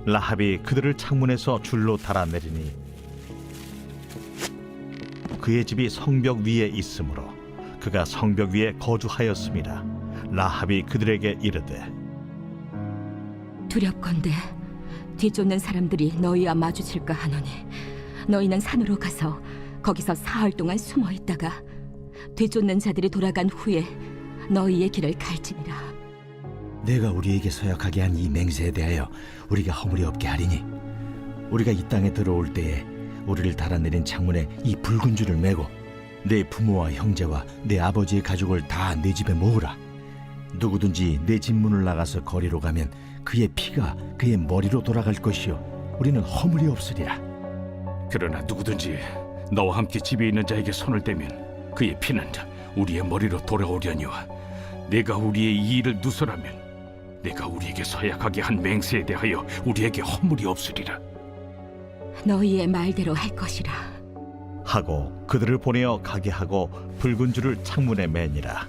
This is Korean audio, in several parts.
라합이 그들을 창문에서 줄로 달아내리니 그의 집이 성벽 위에 있으므로 그가 성벽 위에 거주하였습니다. 라합이 그들에게 이르되 두렵건대 뒤쫓는 사람들이 너희와 마주칠까 하노니 너희는 산으로 가서 거기서 사흘 동안 숨어 있다가 뒤쫓는 자들이 돌아간 후에 너희의 길을 갈지니라. 내가 우리에게 서약하게 한 이 맹세에 대하여 우리가 허물이 없게 하리니 우리가 이 땅에 들어올 때에 우리를 달아내린 창문에 이 붉은 줄을 매고 내 부모와 형제와 내 아버지의 가족을 다 내 집에 모으라. 누구든지 내 집 문을 나가서 거리로 가면 그의 피가 그의 머리로 돌아갈 것이요 우리는 허물이 없으리라. 그러나 누구든지 너와 함께 집에 있는 자에게 손을 대면 그의 피는 우리의 머리로 돌아오려니와 내가 우리의 이 일을 누설하면 내가 우리에게 서약하게 한 맹세에 대하여 우리에게 허물이 없으리라. 너희의 말대로 할 것이라 하고 그들을 보내어 가게 하고 붉은 줄을 창문에 매니라.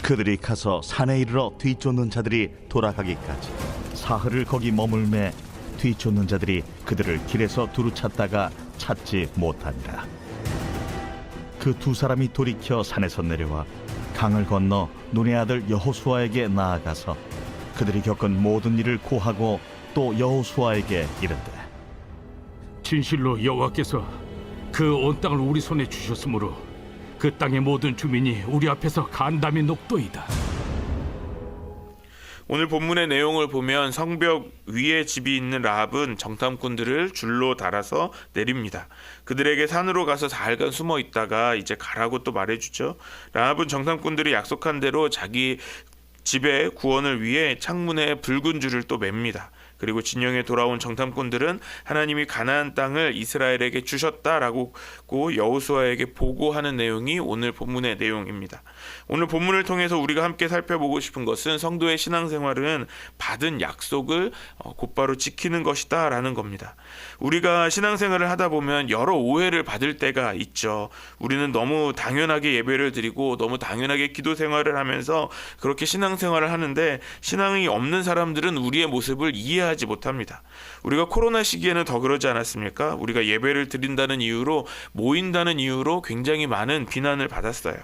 그들이 가서 산에 이르러 뒤쫓는 자들이 돌아가기까지 사흘을 거기 머물매 뒤쫓는 자들이 그들을 길에서 두루 찾다가 찾지 못하니라. 그 두 사람이 돌이켜 산에서 내려와 강을 건너 눈의 아들 여호수아에게 나아가서 그들이 겪은 모든 일을 고하고 또 여호수아에게 이르되 진실로 여호와께서 그 온 땅을 우리 손에 주셨으므로 그 땅의 모든 주민이 우리 앞에서 간담이 녹도이다. 오늘 본문의 내용을 보면 성벽 위에 집이 있는 라합은 정탐꾼들을 줄로 달아서 내립니다. 그들에게 산으로 가서 사흘간 숨어 있다가 이제 가라고 또 말해주죠. 라합은 정탐꾼들이 약속한 대로 자기 집의 구원을 위해 창문에 붉은 줄을 또 맵니다. 그리고 진영에 돌아온 정탐꾼들은 하나님이 가나안 땅을 이스라엘에게 주셨다라고 여호수아에게 보고하는 내용이 오늘 본문의 내용입니다. 오늘 본문을 통해서 우리가 함께 살펴보고 싶은 것은 성도의 신앙생활은 받은 약속을 곧바로 지키는 것이다 라는 겁니다. 우리가 신앙생활을 하다 보면 여러 오해를 받을 때가 있죠. 우리는 너무 당연하게 예배를 드리고 너무 당연하게 기도 생활을 하면서 그렇게 신앙생활을 하는데 신앙이 없는 사람들은 우리의 모습을 이해하지 못합니다. 우리가 코로나 시기에는 더 그러지 않았습니까? 우리가 예배를 드린다는 이유로 모인다는 이유로 굉장히 많은 비난을 받았어요.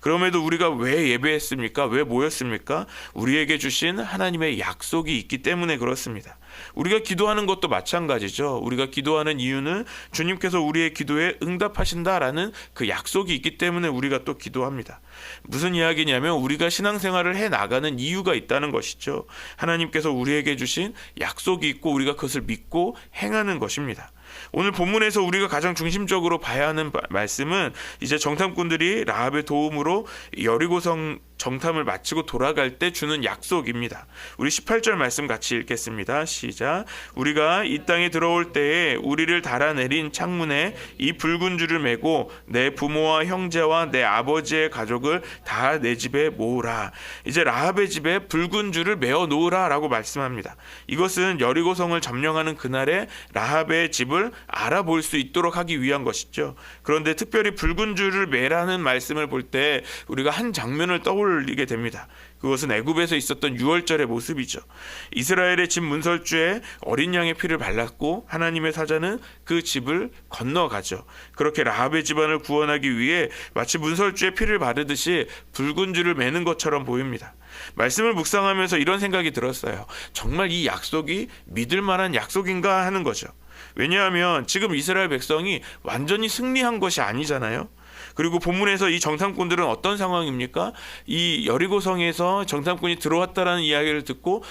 그럼에도 우리가 왜 예배했습니까? 왜 모였습니까? 우리에게 주신 하나님의 약속이 있기 때문에 그렇습니다. 우리가 기도하는 것도 마찬가지죠. 우리가 기도하는 이유는 주님께서 우리의 기도에 응답하신다라는 그 약속이 있기 때문에 우리가 또 기도합니다. 무슨 이야기냐면 우리가 신앙생활을 해 나가는 이유가 있다는 것이죠. 하나님께서 우리에게 주신 약속이 있고 우리가 그것을 믿고 행하는 것입니다. 오늘 본문에서 우리가 가장 중심적으로 봐야 하는 말씀은 이제 정탐꾼들이 라합의 도움으로 여리고성 정탐을 마치고 돌아갈 때 주는 약속입니다. 우리 18절 말씀 같이 읽겠습니다. 시작. 우리가 이 땅에 들어올 때에 우리를 달아내린 창문에 이 붉은 줄을 매고 내 부모와 형제와 내 아버지의 가족을 다 내 집에 모으라. 이제 라합의 집에 붉은 줄을 메어 놓으라 라고 말씀합니다. 이것은 여리고성을 점령하는 그날에 라합의 집을 알아볼 수 있도록 하기 위한 것이죠. 그런데 특별히 붉은 줄을 매라는 말씀을 볼 때 우리가 한 장면을 떠올리게 됩니다. 그것은 애굽에서 있었던 유월절의 모습이죠. 이스라엘의 집 문설주에 어린 양의 피를 발랐고 하나님의 사자는 그 집을 건너가죠. 그렇게 라합의 집안을 구원하기 위해 마치 문설주에 피를 바르듯이 붉은 줄을 매는 것처럼 보입니다. 말씀을 묵상하면서 이런 생각이 들었어요. 정말 이 약속이 믿을 만한 약속인가 하는 거죠. 왜냐하면 지금 이스라엘 백성이 완전히 승리한 것이 아니잖아요. 그리고 본문에서 이 정탐꾼들은 어떤 상황입니까? 이 여리고성에서 정탐꾼이 들어왔다라는 이야기를 듣고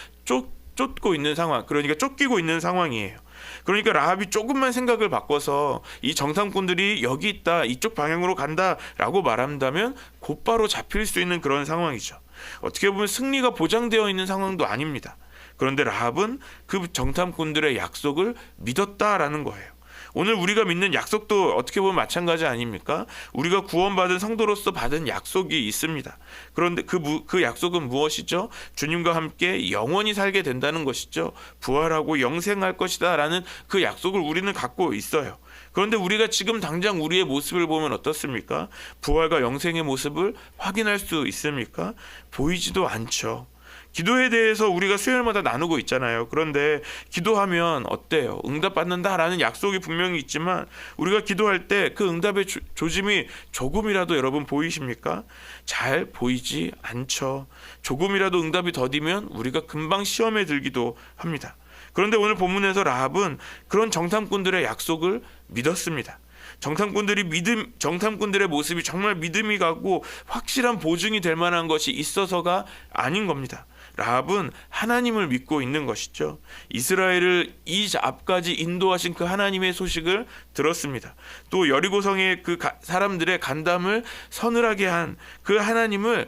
쫓고 있는 상황, 그러니까 쫓기고 있는 상황이에요. 그러니까 라합이 조금만 생각을 바꿔서 이 정탐꾼들이 여기 있다, 이쪽 방향으로 간다라고 말한다면 곧바로 잡힐 수 있는 그런 상황이죠. 어떻게 보면 승리가 보장되어 있는 상황도 아닙니다. 그런데 라합은 그 정탐꾼들의 약속을 믿었다라는 거예요. 오늘 우리가 믿는 약속도 어떻게 보면 마찬가지 아닙니까? 우리가 구원받은 성도로서 받은 약속이 있습니다. 그런데 그 약속은 무엇이죠? 주님과 함께 영원히 살게 된다는 것이죠. 부활하고 영생할 것이다 라는 그 약속을 우리는 갖고 있어요. 그런데 우리가 지금 당장 우리의 모습을 보면 어떻습니까? 부활과 영생의 모습을 확인할 수 있습니까? 보이지도 않죠. 기도에 대해서 우리가 수요일마다 나누고 있잖아요. 그런데 기도하면 어때요? 응답받는다라는 약속이 분명히 있지만 우리가 기도할 때 그 응답의 조짐이 조금이라도 여러분 보이십니까? 잘 보이지 않죠. 조금이라도 응답이 더디면 우리가 금방 시험에 들기도 합니다. 그런데 오늘 본문에서 라합은 그런 정탐꾼들의 약속을 믿었습니다. 정탐꾼들의 모습이 정말 믿음이 가고 확실한 보증이 될 만한 것이 있어서가 아닌 겁니다. 라합은 하나님을 믿고 있는 것이죠. 이스라엘을 이 앞까지 인도하신 그 하나님의 소식을 들었습니다. 또 여리고성의 그 사람들의 간담을 서늘하게 한 그 하나님을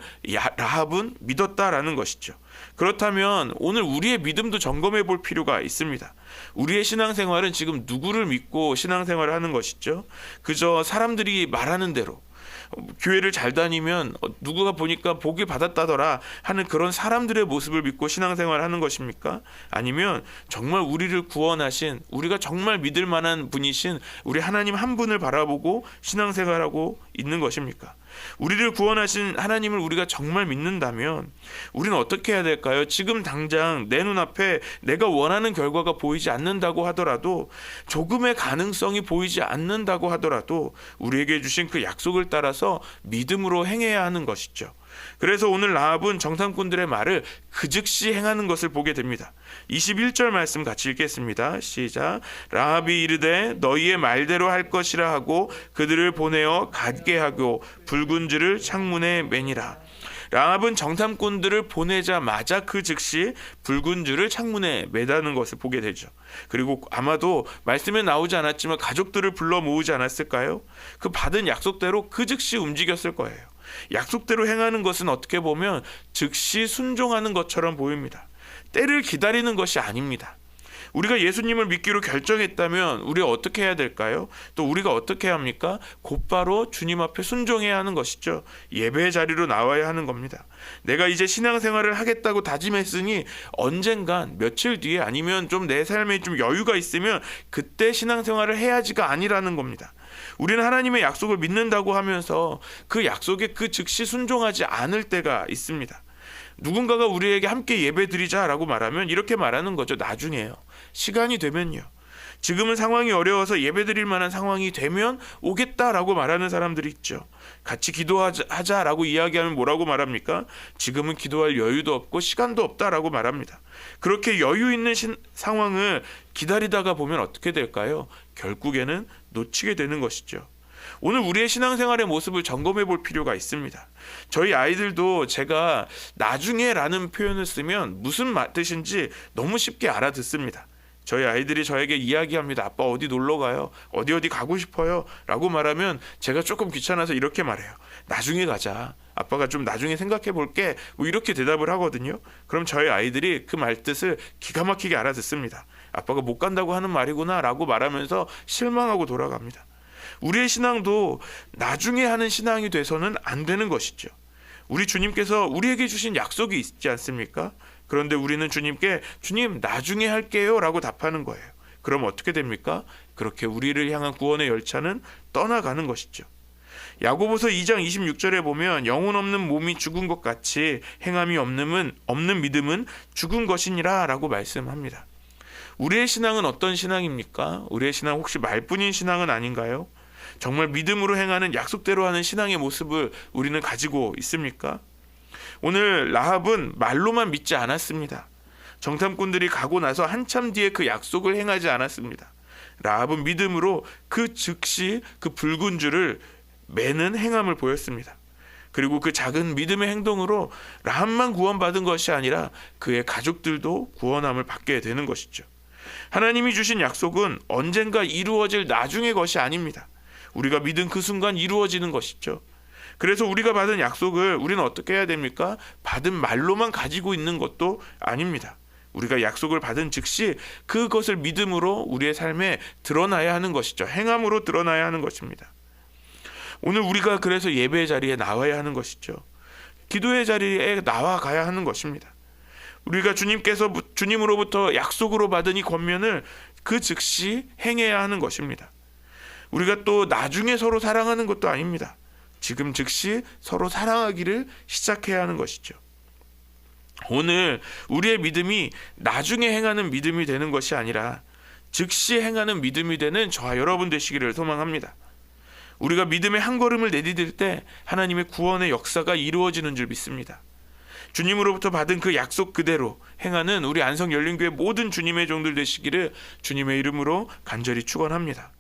라합은 믿었다라는 것이죠. 그렇다면 오늘 우리의 믿음도 점검해 볼 필요가 있습니다. 우리의 신앙생활은 지금 누구를 믿고 신앙생활을 하는 것이죠? 그저 사람들이 말하는 대로 교회를 잘 다니면 누구가 보니까 복을 받았다더라 하는 그런 사람들의 모습을 믿고 신앙생활을 하는 것입니까? 아니면 정말 우리를 구원하신, 우리가 정말 믿을 만한 분이신 우리 하나님 한 분을 바라보고 신앙생활하고 있는 것입니까? 우리를 구원하신 하나님을 우리가 정말 믿는다면 우리는 어떻게 해야 될까요? 지금 당장 내 눈앞에 내가 원하는 결과가 보이지 않는다고 하더라도, 조금의 가능성이 보이지 않는다고 하더라도 우리에게 주신 그 약속을 따라서 믿음으로 행해야 하는 것이죠. 그래서 오늘 라합은 정탐꾼들의 말을 그 즉시 행하는 것을 보게 됩니다. 21절 말씀 같이 읽겠습니다. 시작. 라합이 이르되 너희의 말대로 할 것이라 하고 그들을 보내어 가게 하고 붉은 줄을 창문에 매니라. 라합은 정탐꾼들을 보내자마자 그 즉시 붉은 줄을 창문에 매다는 것을 보게 되죠. 그리고 아마도 말씀에 나오지 않았지만 가족들을 불러 모으지 않았을까요? 그 받은 약속대로 그 즉시 움직였을 거예요. 약속대로 행하는 것은 어떻게 보면 즉시 순종하는 것처럼 보입니다. 때를 기다리는 것이 아닙니다. 우리가 예수님을 믿기로 결정했다면 우리가 어떻게 해야 될까요? 또 우리가 어떻게 합니까? 곧바로 주님 앞에 순종해야 하는 것이죠. 예배의 자리로 나와야 하는 겁니다. 내가 이제 신앙생활을 하겠다고 다짐했으니 언젠간 며칠 뒤에 아니면 좀 내 삶에 좀 여유가 있으면 그때 신앙생활을 해야지가 아니라는 겁니다. 우리는 하나님의 약속을 믿는다고 하면서 그 약속에 그 즉시 순종하지 않을 때가 있습니다. 누군가가 우리에게 함께 예배 드리자라고 말하면 이렇게 말하는 거죠. 나중에요. 시간이 되면요. 지금은 상황이 어려워서 예배 드릴 만한 상황이 되면 오겠다라고 말하는 사람들이 있죠. 같이 기도하자라고 이야기하면 뭐라고 말합니까? 지금은 기도할 여유도 없고 시간도 없다라고 말합니다. 그렇게 여유 있는 상황을 기다리다가 보면 어떻게 될까요? 결국에는 놓치게 되는 것이죠. 오늘 우리의 신앙생활의 모습을 점검해 볼 필요가 있습니다. 저희 아이들도 제가 나중에라는 표현을 쓰면 무슨 뜻인지 너무 쉽게 알아듣습니다. 저희 아이들이 저에게 이야기합니다. 아빠 어디 놀러 가요? 어디 가고 싶어요? 라고 말하면 제가 조금 귀찮아서 이렇게 말해요. 나중에 가자. 아빠가 좀 나중에 생각해 볼게. 뭐 이렇게 대답을 하거든요. 그럼 저희 아이들이 그 말뜻을 기가 막히게 알아듣습니다. 아빠가 못 간다고 하는 말이구나 라고 말하면서 실망하고 돌아갑니다. 우리의 신앙도 나중에 하는 신앙이 돼서는 안 되는 것이죠. 우리 주님께서 우리에게 주신 약속이 있지 않습니까? 그런데 우리는 주님께 주님 나중에 할게요 라고 답하는 거예요. 그럼 어떻게 됩니까? 그렇게 우리를 향한 구원의 열차는 떠나가는 것이죠. 야고보서 2장 26절에 보면 영혼 없는 몸이 죽은 것 같이 행함이 없는 믿음은 죽은 것이니라 라고 말씀합니다. 우리의 신앙은 어떤 신앙입니까? 우리의 신앙 혹시 말뿐인 신앙은 아닌가요? 정말 믿음으로 행하는 약속대로 하는 신앙의 모습을 우리는 가지고 있습니까? 오늘 라합은 말로만 믿지 않았습니다. 정탐꾼들이 가고 나서 한참 뒤에 그 약속을 행하지 않았습니다. 라합은 믿음으로 그 즉시 그 붉은 줄을 매는 행함을 보였습니다. 그리고 그 작은 믿음의 행동으로 라합만 구원받은 것이 아니라 그의 가족들도 구원함을 받게 되는 것이죠. 하나님이 주신 약속은 언젠가 이루어질 나중의 것이 아닙니다. 우리가 믿은 그 순간 이루어지는 것이죠. 그래서 우리가 받은 약속을 우리는 어떻게 해야 됩니까? 받은 말로만 가지고 있는 것도 아닙니다. 우리가 약속을 받은 즉시 그것을 믿음으로 우리의 삶에 드러나야 하는 것이죠. 행함으로 드러나야 하는 것입니다. 오늘 우리가 그래서 예배의 자리에 나와야 하는 것이죠. 기도의 자리에 나와가야 하는 것입니다. 우리가 주님으로부터 약속으로 받은 이 권면을 그 즉시 행해야 하는 것입니다. 우리가 또 나중에 서로 사랑하는 것도 아닙니다. 지금 즉시 서로 사랑하기를 시작해야 하는 것이죠. 오늘 우리의 믿음이 나중에 행하는 믿음이 되는 것이 아니라 즉시 행하는 믿음이 되는 저와 여러분 되시기를 소망합니다. 우리가 믿음의 한 걸음을 내디딜 때 하나님의 구원의 역사가 이루어지는 줄 믿습니다. 주님으로부터 받은 그 약속 그대로 행하는 우리 안성열린교회 모든 주님의 종들 되시기를 주님의 이름으로 간절히 축원합니다.